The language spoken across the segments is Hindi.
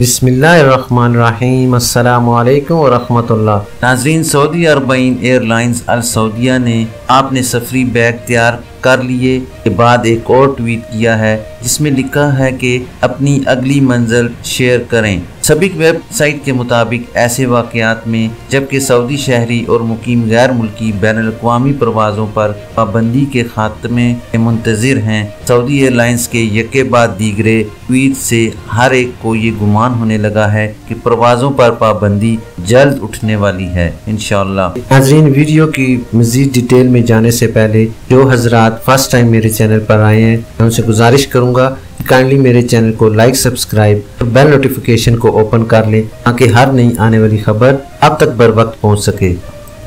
बिस्मिल्लाहिर्रहमानिर्रहीम अस्सलामुअलैकुम वरहमतुल्लाह। नाज़रीन, सऊदी अरबईन एयरलाइंस अल सऊदिया ने आपने सफरी बैग तैयार कर लिए के बाद एक और ट्वीट किया है जिसमें लिखा है कि अपनी अगली मंजिल शेयर करें। सभी वेबसाइट के मुताबिक ऐसे वाक़यात में जबकि सऊदी शहरी और मुकीम गैर मुल्की बैनुल-अक़वामी परवाज़ों पर पाबंदी के खात्मे के मुंतज़िर हैं। सऊदी एयरलाइंस के यके बाद दीगरे ट्वीट से हर एक को ये गुमान होने लगा है कि परवाज़ों पर पाबंदी जल्द उठने वाली है इंशाअल्लाह। नाज़रीन, वीडियो की मज़ीद डिटेल में जाने से पहले जो हज़रात फर्स्ट टाइम मेरे चैनल पर आए हैं, मैं उनसे गुजारिश करूंगा कि काइंडली मेरे चैनल को लाइक, सब्सक्राइब और बेल नोटिफिकेशन को ओपन कर लें ताकि हर नई आने वाली खबर आप तक बर वक्त पहुँच सके।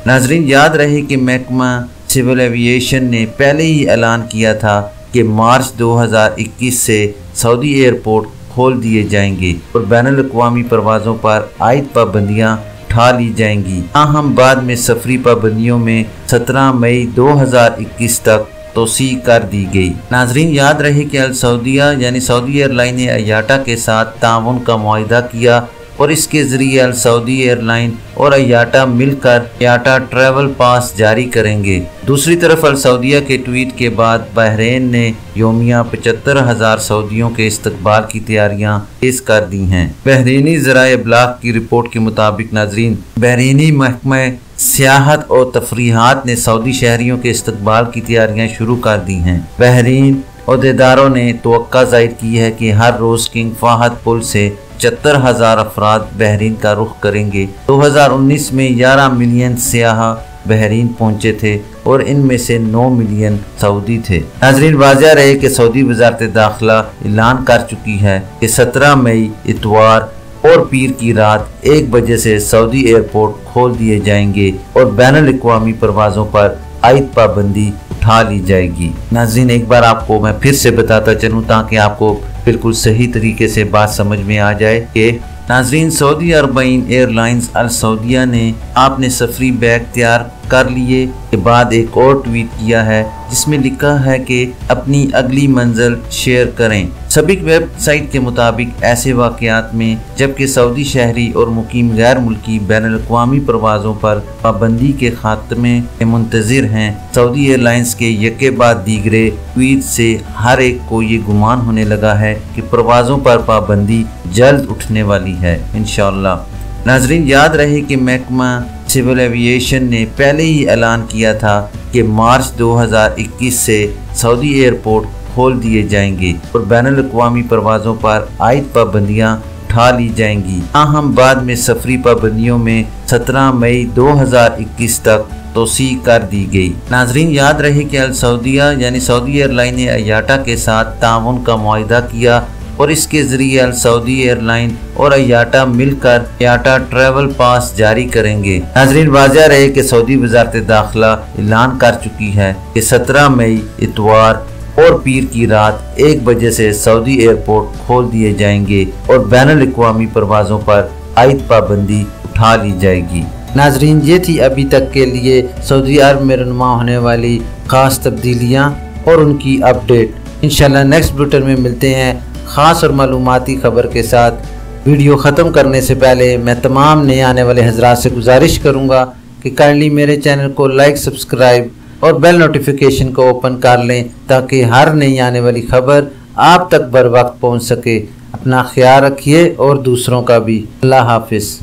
नाज़रीन, याद रहे कि महकमा सिविल एविएशन ने पहले ही ऐलान किया था कि मार्च 2021 से सऊदी एयरपोर्ट खोल दिए जाएंगे और बैनुल-अक़वामी परवाज़ों पर आयद पाबंदियाँ उठा ली जाएंगी। ताहम बाद में सफरी पाबंदियों में 17 मई 2021 तक तोसी कर दी गई। नाजरीन, याद रहे कि अल सऊदिया यानी सऊदी एयरलाइन ने अयाटा के साथ ताउन का मुआहिदा किया और इसके ज़रिए अल सऊदी एयरलाइन और अयाटा मिलकर अयाटा ट्रैवल पास जारी करेंगे। दूसरी तरफ अल सऊदिया के ट्वीट के बाद बहरीन ने योमिया 75,000 सऊदियों के इस्तकबाल की तैयारियां तेज कर दी हैं। बहरीनी ज़राए इब्लाग की रिपोर्ट के मुताबिक नाजरीन, बहरीनी महकमा सियाहत और तफरीहात ने सऊदी शहरियों के इस्तकबाल की तैयारियां शुरू कर दी हैं। बहरीन ओहदेदारों ने तवक्का जाहिर की है कि हर रोज़ किंग फाहद पुल से 74,000 अफराद बहरीन का रुख करेंगे। 2019 में 11 मिलियन सियाह बहरीन पहुंचे थे और इनमें से 9 मिलियन सऊदी थे। नाज़रीन, वाज़ेह रहे कि सऊदी वज़ारत दाखिला ऐलान कर चुकी है कि 17 मई इतवार और पीर की रात 1 बजे से सऊदी एयरपोर्ट खोल दिए जाएंगे और बैनुल-अक़वामी परवाज़ों पर आयद पाबंदी उठा ली जाएगी। नाज़रीन, एक बार आपको मैं फिर से बताता चलूँ ताकि आपको बिल्कुल सही तरीके से बात समझ में आ जाए कि नाज़रीन, सऊदी अरबईन एयरलाइंस अल सऊदिया ने आपने सफरी बैग तैयार कर लिए के बाद एक और ट्वीट किया है जिसमें लिखा है कि अपनी अगली मंजिल शेयर करें। सभी वेबसाइट के मुताबिक ऐसे वाक़यात में जबकि सऊदी शहरी और मुकीम गैर मुल्की बैनुल-अक़वामी परवाज़ों पर पाबंदी के खात्मे के मुंतज़िर हैं। सऊदी एयरलाइंस के यके बाद दीगरे ट्वीट से हर एक को ये गुमान होने लगा है कि परवाज़ों पर पाबंदी जल्द उठने वाली है इंशाअल्लाह। नाज़रीन, याद रहे कि महकमा सिविल एविएशन ने पहले ही ऐलान किया था कि मार्च 2021 से सऊदी एयरपोर्ट खोल दिए जाएंगे और बैनुल-अक़वामी परवाज़ों पर आयद पाबंदियाँ उठा ली जाएंगी। ताहम बाद में सफरी पाबंदियों में 17 मई 2021 तक तोसी कर दी गई। नाजरीन, याद रहे कि अल सऊदिया यानी सऊदी एयरलाइन ने अयाटा के साथ ताउन का मुआहिदा किया और इसके ज़रिए अल सऊदी एयरलाइन और अयाटा मिलकर अयाटा ट्रैवल पास जारी करेंगे। नाज़रीन, वाज़ेह रहे कि सऊदी वज़ारत दाखिला ऐलान कर चुकी है कि 17 मई इतवार और पीर की रात 1 बजे से सऊदी एयरपोर्ट खोल दिए जाएंगे और बैनुल-अक़वामी परवाज़ों पर आयद पाबंदी उठा ली जाएगी। नाज़रीन, ये थी अभी तक के लिए सऊदी अरब में रहनुमा होने वाली ख़ास तब्दीलियाँ और उनकी अपडेट। इंशाल्लाह नेक्स्ट बुलेटिन में मिलते हैं ख़ास और मालूमाती ख़बर के साथ। वीडियो ख़त्म करने से पहले मैं तमाम नए आने वाले हज़रात से गुजारिश करूँगा कि काइंडली मेरे चैनल को लाइक, सब्सक्राइब और बेल नोटिफिकेशन को ओपन कर लें ताकि हर नई आने वाली खबर आप तक बर वक्त पहुँच सके। अपना ख्याल रखिए और दूसरों का भी। अल्लाह हाफिज़।